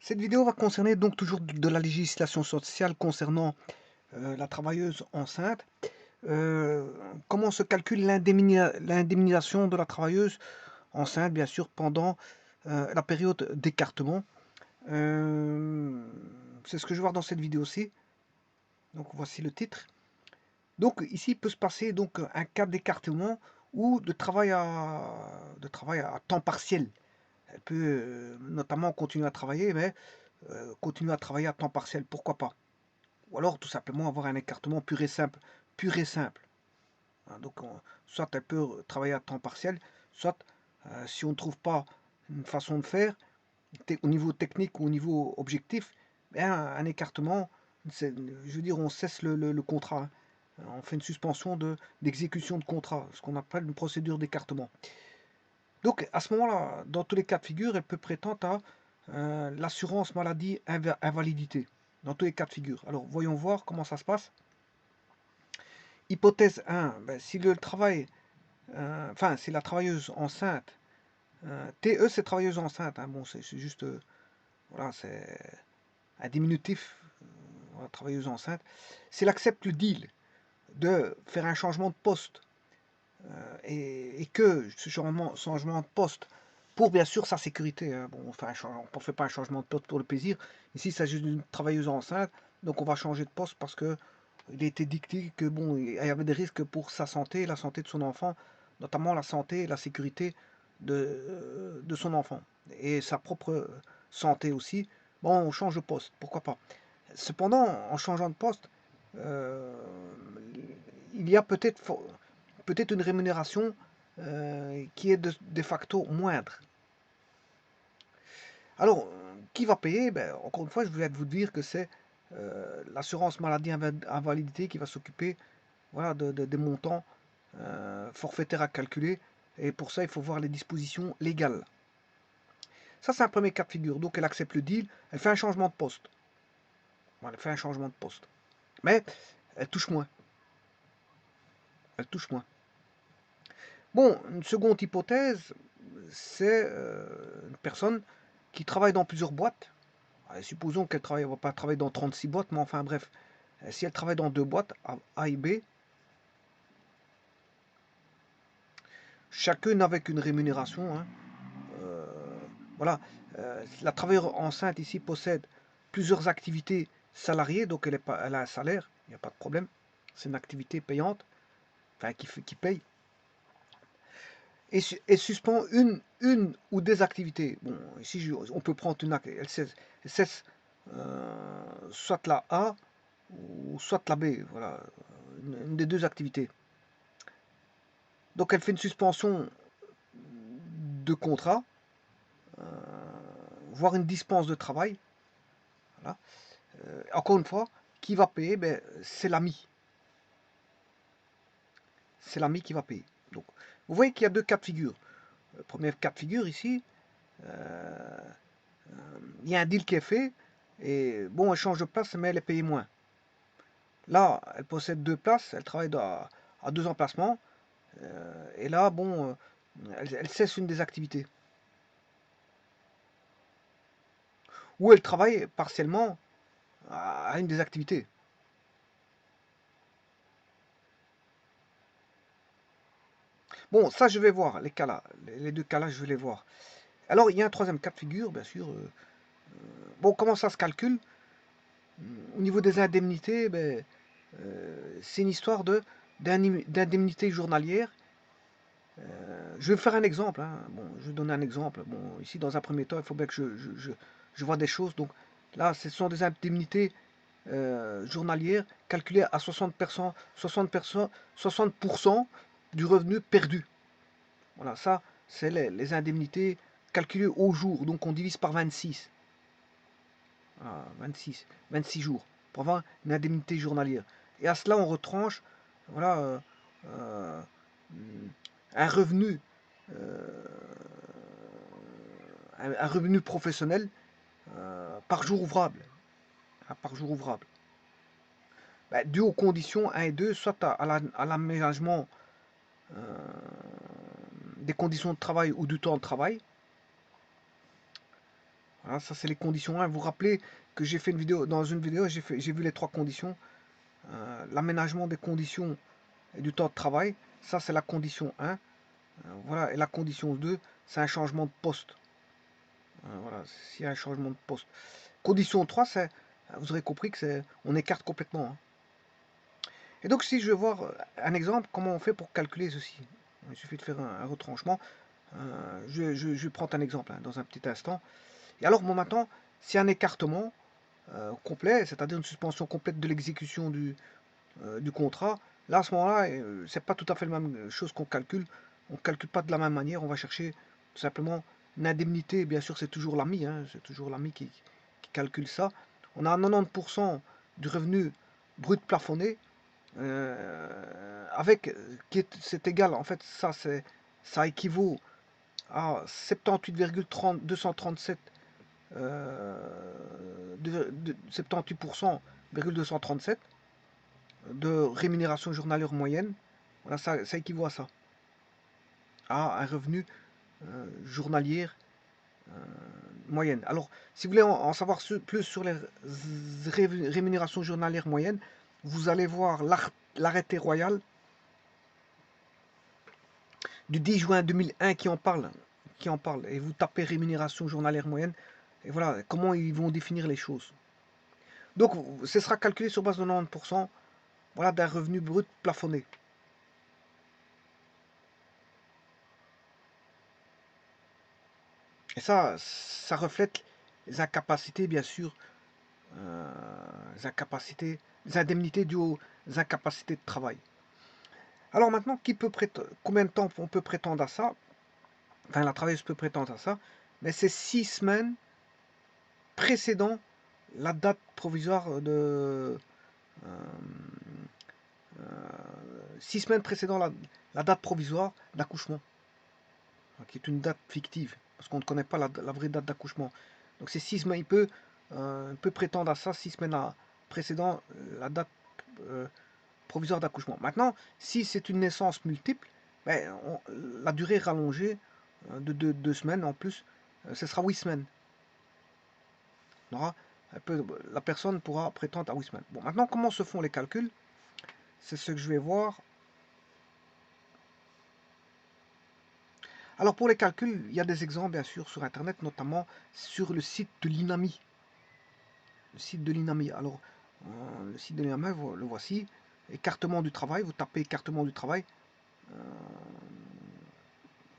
Cette vidéo va concerner donc toujours de la législation sociale concernant la travailleuse enceinte. Euh, Comment se calcule l'indemnisation de la travailleuse enceinte, bien sûr, pendant la période d'écartement. Euh, c'est ce que je vais voir dans cette vidéo-ci. Donc voici le titre. Donc ici il peut se passer donc un cas d'écartement ou de travail à temps partiel. Elle peut notamment continuer à travailler, mais continuer à travailler à temps partiel, pourquoi pas. Ou alors tout simplement avoir un écartement pur et simple. Pur et simple. Hein, donc soit elle peut travailler à temps partiel, soit si on ne trouve pas une façon de faire, au niveau technique ou au niveau objectif, ben, un écartement, je veux dire, on cesse le contrat. Hein. On fait une suspension d'exécution de contrat, ce qu'on appelle une procédure d'écartement. Donc à ce moment-là, dans tous les cas de figure, elle peut prétendre à l'assurance maladie invalidité. Dans tous les cas de figure. Alors voyons voir comment ça se passe. Hypothèse 1, ben, si le travail, enfin si la travailleuse enceinte, TE c'est travailleuse enceinte, hein, bon c'est juste, voilà, c'est un diminutif, voilà, travailleuse enceinte, si elle accepte le deal de faire un changement de poste, et que ce changement de poste, pour bien sûr sa sécurité, hein, bon, on ne fait pas un changement de poste pour le plaisir, ici il s'agit d'une travailleuse enceinte, donc on va changer de poste parce que il a été dicté que bon, il y avait des risques pour sa santé, la santé de son enfant, notamment la santé et la sécurité de son enfant, et sa propre santé aussi. Bon, on change de poste, pourquoi pas. Cependant, en changeant de poste, euh, il y a peut-être une rémunération qui est de facto moindre. Alors, qui va payer? Ben, encore une fois, je viens de vous dire que c'est l'assurance maladie invalidité qui va s'occuper, voilà, des montants forfaitaires à calculer. Et pour ça, il faut voir les dispositions légales. Ça, c'est un premier cas de figure. Donc, elle accepte le deal, elle fait un changement de poste. Voilà, elle fait un changement de poste. Mais elle touche moins. Elle touche moins. Bon, une seconde hypothèse, c'est une personne qui travaille dans plusieurs boîtes. Supposons qu'elle ne va pas travailler dans 36 boîtes, mais enfin bref, si elle travaille dans deux boîtes, A et B, chacune avec une rémunération, hein, euh, voilà, la travailleuse enceinte ici possède plusieurs activités salariées, donc elle a un salaire, il n'y a pas de problème, c'est une activité payante, enfin qui paye, et suspend une ou des activités. Bon, ici on peut prendre elle cesse soit la A ou soit la B, voilà, une des deux activités. Donc elle fait une suspension de contrat, voire une dispense de travail. Voilà. Encore une fois, qui va payer? Ben, c'est l'ami. C'est l'ami qui va payer. Donc, vous voyez qu'il y a deux cas de figure. Le premier cas de figure ici, il y a un deal qui est fait, et bon, elle change de place, mais elle est payée moins. Là, elle possède deux places, elle travaille à deux emplacements, et là, bon, elle cesse une des activités. Ou elle travaille partiellement à une des activités. Bon, ça, je vais voir, les cas là. Les deux cas là, je vais les voir. Alors, il y a un troisième cas de figure, bien sûr. Bon, comment ça se calcule? Au niveau des indemnités, ben, c'est une histoire d'indemnité journalière. Je vais faire un exemple. Hein. Bon, je vais donner un exemple. Bon, ici, dans un premier temps, il faut bien que je vois des choses. Donc, là, ce sont des indemnités journalières calculées à 60%, 60%, 60% du revenu perdu. Voilà, ça, c'est les indemnités calculées au jour. Donc, on divise par 26. Voilà, 26 jours pour avoir une indemnité journalière. Et à cela, on retranche, voilà, euh, un revenu, euh, un revenu professionnel par jour ouvrable. Hein, par jour ouvrable. Ben, dû aux conditions 1 et 2, soit à l'aménagement des conditions de travail ou du temps de travail. Voilà, ça c'est les conditions 1. Vous vous rappelez que j'ai fait une vidéo, dans une vidéo, j'ai vu les 3 conditions. L'aménagement des conditions et du temps de travail, ça c'est la condition 1. Voilà, et la condition 2, c'est un changement de poste. Voilà, s'il y a un changement de poste. Condition 3, c'est, vous aurez compris que c'est, on écarte complètement, hein. Et donc si je vais voir un exemple, comment on fait pour calculer ceci. Il suffit de faire un retranchement. Je prends un exemple hein, dans un petit instant. Et alors, bon, maintenant, s'il y a un écartement complet, c'est-à-dire une suspension complète de l'exécution du contrat, là, à ce moment-là, c'est pas tout à fait la même chose qu'on calcule. On ne calcule pas de la même manière. On va chercher tout simplement une indemnité. Bien sûr, c'est toujours l'AMI, hein, c'est toujours l'AMI qui calcule ça. On a 90% du revenu brut plafonné avec c'est égal. En fait, ça équivaut à 78,237 78%,237 de rémunération journalière moyenne. Voilà, ça équivaut à ça, à un revenu journalier moyenne. Alors, si vous voulez en savoir plus sur les rémunérations journalières moyennes, vous allez voir l'arrêté royal du 10 juin 2001 qui en parle. Et vous tapez rémunération journalière moyenne, et voilà comment ils vont définir les choses. Donc, ce sera calculé sur base de 90%, voilà, d'un revenu brut plafonné. Et ça reflète les incapacités, bien sûr, les indemnités dues aux incapacités de travail. Alors maintenant, combien de temps on peut prétendre à ça? Enfin, la travailleuse peut prétendre à ça, mais c'est 6 semaines précédant la date provisoire de... 6 semaines précédant la date provisoire d'accouchement, qui est une date fictive, parce qu'on ne connaît pas la vraie date d'accouchement. Donc c'est 6 semaines, il peut prétendre à ça 6 semaines précédant la date provisoire d'accouchement. Maintenant, si c'est une naissance multiple, ben, la durée rallongée de 2 semaines en plus, ce sera 8 semaines. La personne pourra prétendre à 8 semaines. Bon, maintenant, comment se font les calculs? C'est ce que je vais voir. Alors, pour les calculs, il y a des exemples, bien sûr, sur Internet, notamment sur le site de l'INAMI. Le site de l'INAMI. Alors, le site de l'INAMI, le voici. Écartement du travail, vous tapez écartement du travail.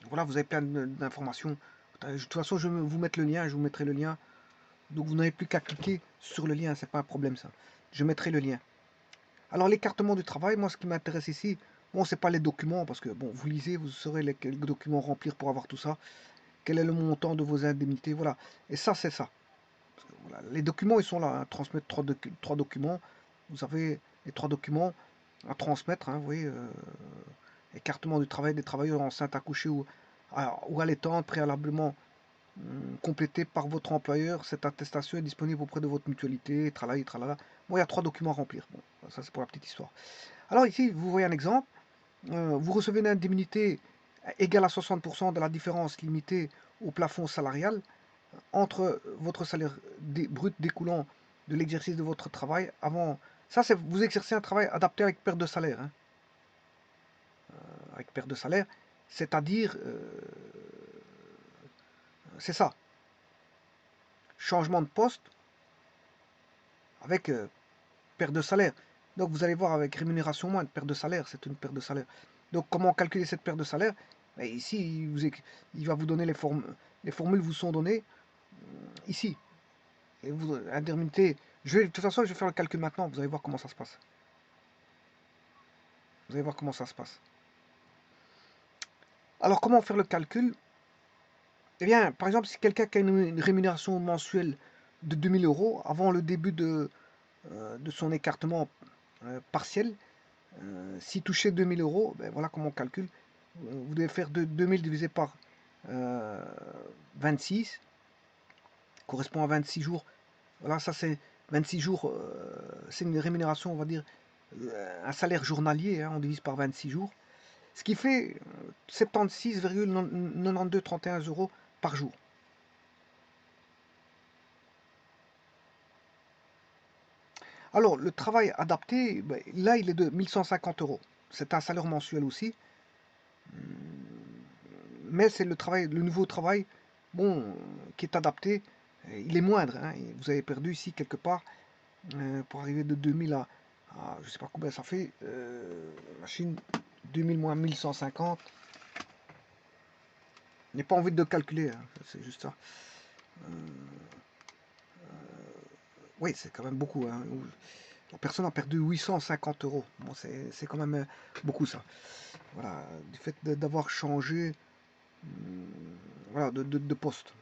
Voilà, vous avez plein d'informations. De toute façon, je vais vous mettre le lien, je vous mettrai le lien. Donc, vous n'avez plus qu'à cliquer sur le lien, c'est pas un problème ça. Je mettrai le lien. Alors, l'écartement du travail, moi, ce qui m'intéresse ici, bon, c'est pas les documents, parce que, bon, vous lisez, vous saurez quels documents remplir pour avoir tout ça. Quel est le montant de vos indemnités, voilà. Et ça, c'est ça. Voilà, les documents, ils sont là, hein, transmettre 3 documents. Vous avez les 3 documents à transmettre, hein, vous voyez, écartement du travail des travailleurs enceintes, accouchés ou allaitantes, préalablement complété par votre employeur. Cette attestation est disponible auprès de votre mutualité, tralala, tralala. Bon, il y a 3 documents à remplir. Bon, ça c'est pour la petite histoire. Alors ici, vous voyez un exemple. Vous recevez une indemnité égale à 60% de la différence limitée au plafond salarial entre votre salaire brut découlant de l'exercice de votre travail avant. Ça, c'est vous exercez un travail adapté avec perte de salaire. Hein. Avec perte de salaire, c'est-à-dire, c'est ça, changement de poste avec perte de salaire. Donc vous allez voir avec rémunération moindre, perte de salaire, c'est une perte de salaire. Donc comment calculer cette perte de salaire? Ben, ici, il va vous donner les formules vous sont données ici. Et vous, indemnité, de toute façon, je vais faire le calcul maintenant, vous allez voir comment ça se passe. Vous allez voir comment ça se passe. Alors comment faire le calcul? Eh bien, par exemple, si quelqu'un qui a une rémunération mensuelle de 2000 euros avant le début de son écartement partiel, si touchez 2000 euros, ben voilà comment on calcule. Vous devez faire 2000 divisé par 26, correspond à 26 jours. Voilà, ça c'est 26 jours, c'est une rémunération, on va dire, un salaire journalier, hein, on divise par 26 jours. Ce qui fait 76,9231 euros par jour. Alors, le travail adapté, ben, là, il est de 1150 euros. C'est un salaire mensuel aussi. Mais c'est le travail, le nouveau travail, bon, qui est adapté. Il est moindre, hein. Vous avez perdu ici quelque part pour arriver de 2000 je sais pas combien ça fait. Machine 2000 moins 1150. Je n'ai pas envie de calculer, hein, c'est juste ça. Oui, c'est quand même beaucoup, hein. La personne a perdu 850 euros. Bon, c'est quand même beaucoup ça. Voilà, du fait d'avoir changé voilà, de poste.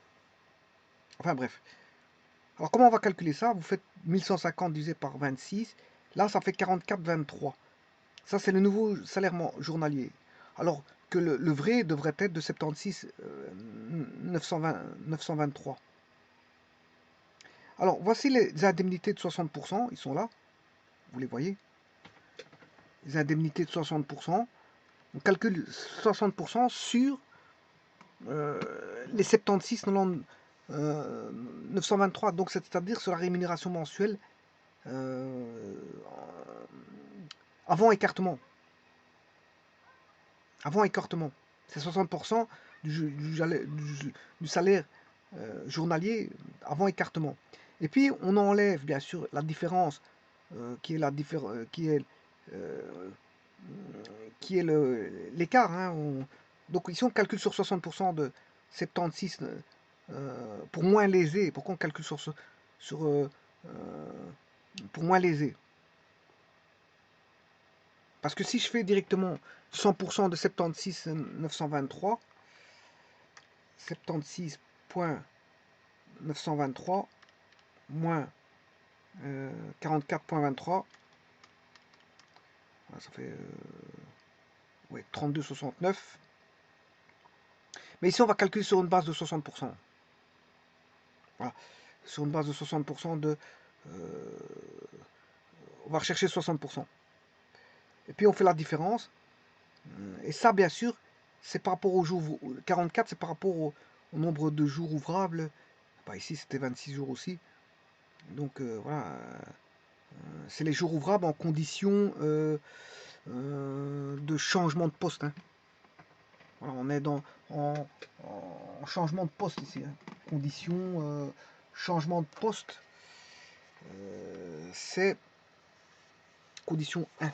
Enfin bref. Alors comment on va calculer ça? Vous faites 1150 divisé par 26. Là, ça fait 44,23. Ça, c'est le nouveau salaire journalier. Alors que le vrai devrait être de 76 923. Alors, voici les indemnités de 60%. Ils sont là. Vous les voyez. Les indemnités de 60%. On calcule 60% sur les 76 90, 923. Donc, c'est-à-dire sur la rémunération mensuelle euh, avant écartement. Avant écartement. C'est 60% du salaire journalier avant écartement. Et puis, on enlève, bien sûr, la différence qui est qui est l'écart. Hein. Donc ici, on calcule sur 60% de 76 pour moins lésé. Pourquoi on calcule pour moins lésé? Parce que si je fais directement 100% de 76 923, 76.923 moins 44,23, ça fait ouais, 32,69. Mais ici, on va calculer sur une base de 60%. Voilà. Sur une base de 60% on va rechercher 60%. Et puis, on fait la différence. Et ça, bien sûr, c'est par rapport au jour 44, c'est par rapport au nombre de jours ouvrables. Bah, ici, c'était 26 jours aussi. Donc, voilà. C'est les jours ouvrables en condition de changement de poste. Hein. Voilà, on est en changement de poste ici. Hein. Condition changement de poste. C'est condition 1.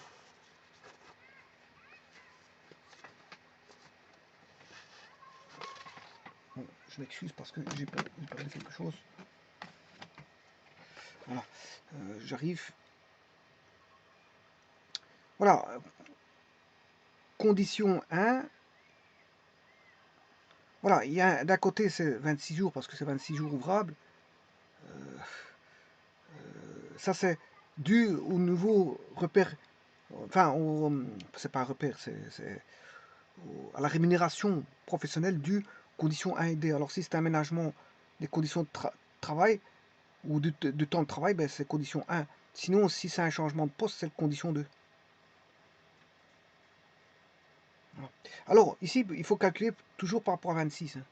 Bon, je m'excuse parce que j'ai perdu quelque chose. Voilà, j'arrive. Voilà, condition 1. Voilà, il y a d'un côté c'est 26 jours parce que c'est 26 jours ouvrables. Ça c'est dû au nouveau repère. Enfin, c'est pas un repère, c'est à la rémunération professionnelle due conditions 1 et 2. Alors si c'est un aménagement des conditions de travail ou de temps de travail, ben, c'est condition 1. Sinon, si c'est un changement de poste, c'est condition 2. Voilà. Alors ici, il faut calculer toujours par rapport à 26. Hein.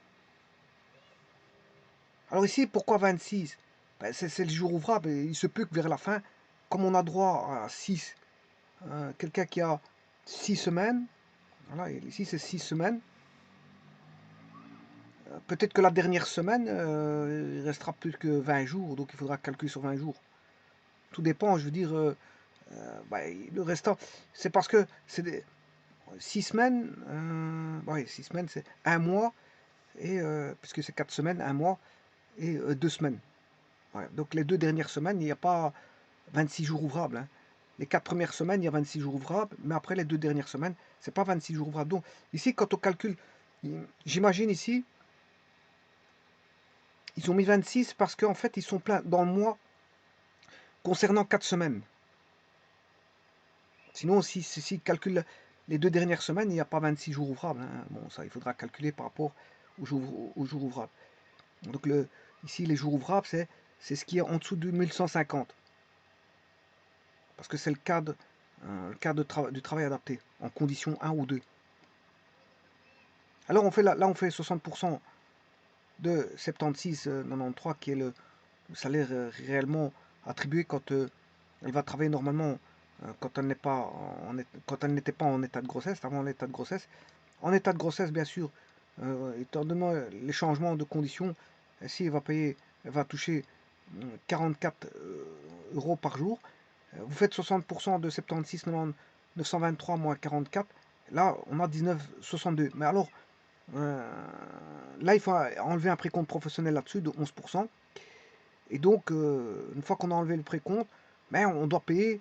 Alors ici, pourquoi 26? Ben, c'est le jour ouvrable. Et il se peut que vers la fin, comme on a droit à 6, quelqu'un qui a 6 semaines, voilà, ici c'est 6 semaines, peut-être que la dernière semaine, il restera plus que 20 jours, donc il faudra calculer sur 20 jours. Tout dépend, je veux dire, ben, le restant, c'est parce que c'est 6 semaines, ouais, 6 semaines c'est un mois, et puisque c'est 4 semaines, un mois, et 2 semaines. Ouais, donc les 2 dernières semaines, il n'y a pas 26 jours ouvrables. Hein. Les 4 premières semaines, il y a 26 jours ouvrables, mais après les 2 dernières semaines, c'est pas 26 jours ouvrables. Donc ici, quand on calcule, j'imagine ici, ils ont mis 26 parce qu'en fait, ils sont pleins dans le mois concernant 4 semaines. Sinon, si calcule les 2 dernières semaines, il n'y a pas 26 jours ouvrables. Hein. Bon, ça, il faudra calculer par rapport aux jours ouvrables. Donc ici, les jours ouvrables, c'est ce qui est en dessous de 1150. Parce que c'est le cadre, du travail adapté, en condition 1 ou 2. Alors là, on fait 60% de 76,93 qui est le salaire réellement attribué quand Elle va travailler normalement quand elle n'est pas quand elle n'était pas en état de grossesse, avant l'état de grossesse. En état de grossesse, bien sûr, étant donné les changements de conditions, si elle va toucher 44 euros par jour. Vous faites 60% de 76 90 923 moins 44. Là, on a 19,62. Mais alors, là, il faut enlever un précompte professionnel là-dessus de 11%. Et donc, une fois qu'on a enlevé le précompte, ben, on doit payer,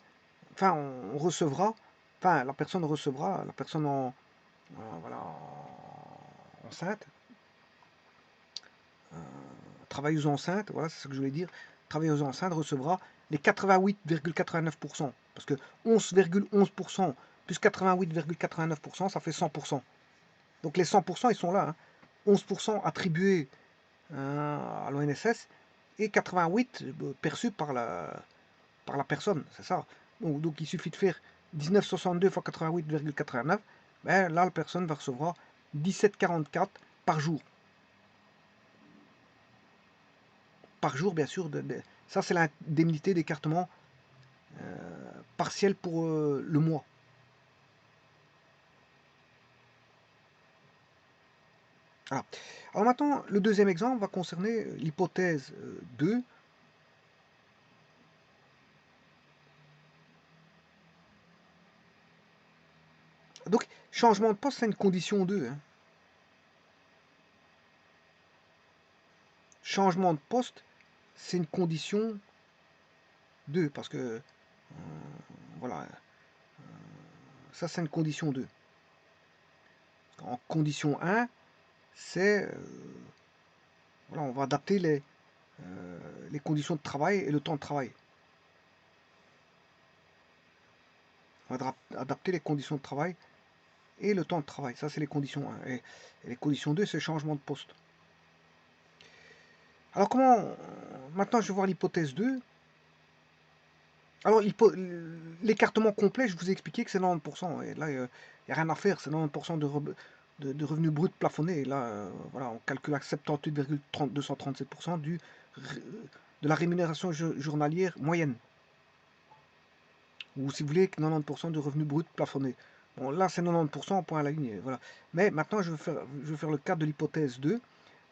enfin, on recevra, enfin, la personne voilà, enceinte, travailleuse enceinte, voilà, c'est ce que je voulais dire, travailleuse enceinte recevra les 88,89%. Parce que 11,11% plus 88,89%, ça fait 100%. Donc les 100%, ils sont là. Hein. 11% attribués à l'ONSS et 88 perçus par la personne, c'est ça. Donc il suffit de faire 19,62 fois 88,89, ben, là la personne va recevoir 17,44 par jour. Par jour, bien sûr, ça c'est l'indemnité d'écartement partiel pour le mois. Voilà. Alors maintenant, le deuxième exemple va concerner l'hypothèse 2. Donc, changement de poste, c'est une condition 2. Hein. Changement de poste, c'est une condition 2, parce que, voilà, ça c'est une condition 2. En condition 1, c'est, voilà, on va adapter les conditions de travail et le temps de travail. On va adapter les conditions de travail et le temps de travail. Ça, c'est les conditions 1. Et les conditions 2, c'est le changement de poste. Alors, maintenant, je vais voir l'hypothèse 2. Alors, l'écartement complet, je vous ai expliqué que c'est 90%. Et là, il n'y a rien à faire. C'est 90% de revenus bruts plafonnés. Et là, voilà, on calcule à 78,237% de la rémunération journalière moyenne. Ou si vous voulez, 90% de revenus bruts plafonnés. Bon, là, c'est 90%, point à la ligne. Voilà. Mais maintenant, je vais faire le cas de l'hypothèse 2.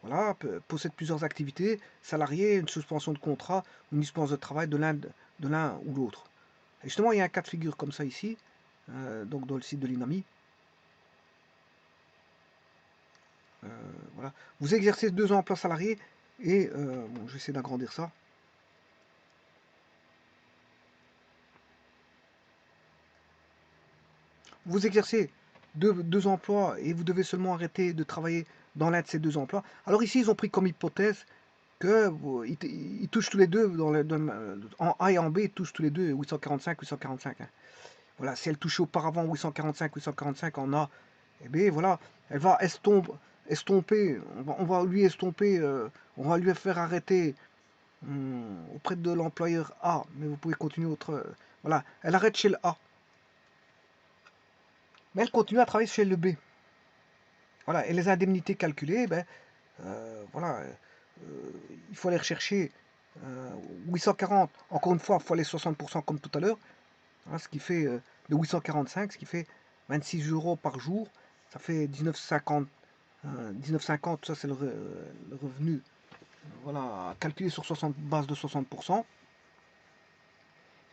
Voilà, possède plusieurs activités, salarié, une suspension de contrat, une dispense de travail de l'un ou l'autre. Et justement, il y a un cas de figure comme ça ici, donc dans le site de l'INAMI. Voilà. Vous exercez 2 emplois salariés et, bon, je vais essayer d'agrandir ça. Vous exercez deux emplois et vous devez seulement arrêter de travailler dans l'un de ces 2 emplois. Alors ici, ils ont pris comme hypothèse que ils touchent tous les deux, en A et en B, ils touchent tous les deux 845, 845. Hein. Voilà, si elle touchait auparavant 845, 845 en A, eh bien voilà, elle va estomper, on va lui estomper, on va lui faire arrêter auprès de l'employeur A, mais vous pouvez continuer autre. Voilà, elle arrête chez le A, mais elle continue à travailler chez le B. Voilà, et les indemnités calculées, ben, voilà, il faut aller rechercher 840, encore une fois, fois les 60% comme tout à l'heure, hein, ce qui fait de 845, ce qui fait 26 euros par jour, ça fait 19,50. 19,50, ça c'est le revenu, voilà, calculé sur 60, base de 60%.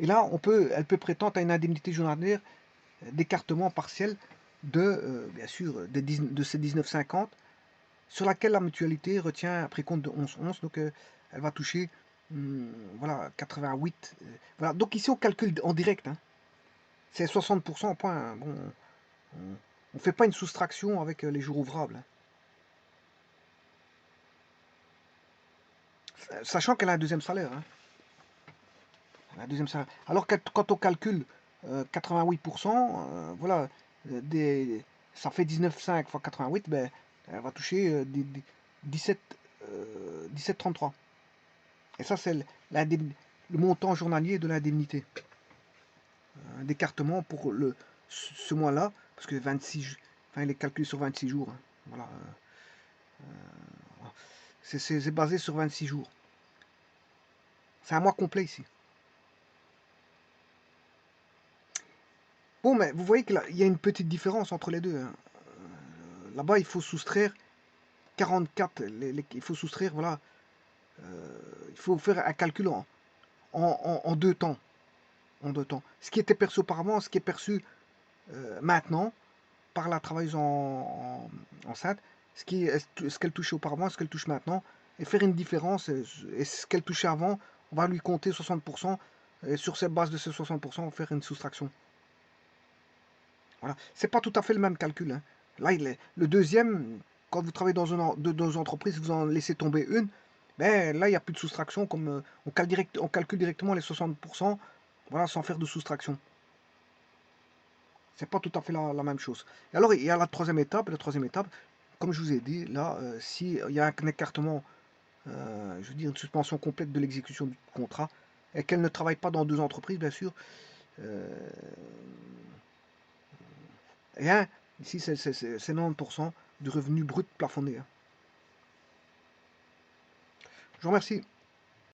Et là, elle peut prétendre à une indemnité journalière d'écartement partiel de, bien sûr, de ces 19,50, sur laquelle la mutualité retient un précompte de 11,11. Donc, elle va toucher, voilà, 88. Voilà. Donc ici, on calcule en direct. Hein. C'est 60% point. Hein. Bon, on ne fait pas une soustraction avec les jours ouvrables. Hein. Sachant qu'elle a un deuxième salaire. Hein. Un deuxième salaire. Alors que quand on calcule 88%, voilà, ça fait 19,5 fois 88, ben, elle va toucher 17, 17,33. Et ça, c'est le montant journalier de l'indemnité. D'écartement pour ce mois-là, parce que 26, enfin, il est calculé sur 26 jours. Hein. Voilà. C'est basé sur 26 jours. C'est un mois complet ici. Bon, mais vous voyez qu'il y a une petite différence entre les deux, hein. Là-bas, il faut soustraire 44, il faut soustraire, voilà, il faut faire un calcul en deux temps. En deux temps. Ce qui était perçu auparavant, ce qui est perçu maintenant par la travailleuse enceinte, ce qu'elle touchait auparavant, ce qu'elle touche maintenant, et faire une différence, et ce qu'elle touchait avant, on va lui compter 60%, et sur cette base de ces 60%, on va faire une soustraction. Voilà. C'est pas tout à fait le même calcul, hein. Là, le deuxième, quand vous travaillez dans deux entreprises, vous en laissez tomber une, ben là, il n'y a plus de soustraction, comme on calcule directement les 60%, voilà, sans faire de soustraction. C'est pas tout à fait la même chose. Et alors, il y a la troisième étape. La troisième étape, comme je vous ai dit, là, s'il y a un écartement, je veux dire une suspension complète de l'exécution du contrat, et qu'elle ne travaille pas dans deux entreprises, bien sûr, euh, rien, ici c'est 90% du revenu brut plafonné, hein. Je vous remercie.